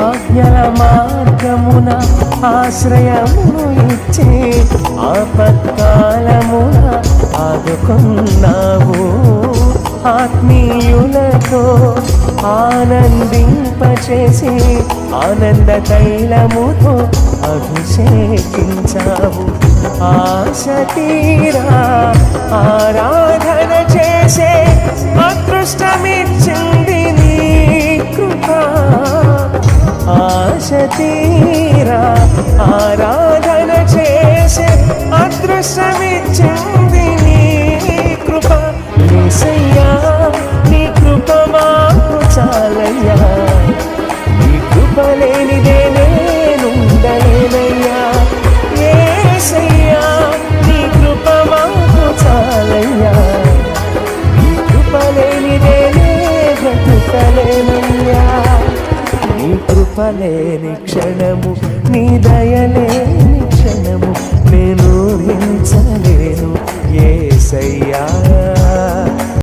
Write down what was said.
ఆజ్ఞల మార్గమున ఆశ్రయమును ఇచ్చే ఆపత్కాలమున ఆదుకున్నావు. ఆత్మీయులతో ఆనందింపచేసి ఆనంద తైలముతో అభిషేకించావు. ఆశ తీరా ఆరాధన చేసే అదృష్టమిచ్చింది నీ కృప. ఆశ తీరా ఆరాధన చేసే అదృష్టమిచ్చింది నీ కృప. యేసయ్యా నీ కృప మాకు చాలయ్యా, నీ కృప లేనిదే నేనుండలేనయ్యా. యేసయ్యా నీ కృప మాకు చాలయ్యా, నీ కృప లేనిదే నే బ్రతుకలేనయ్యా. నీ కృప లేని క్షణము, నీ దయలేని క్షణము నేను ఊహించలేను యేసయ్యా.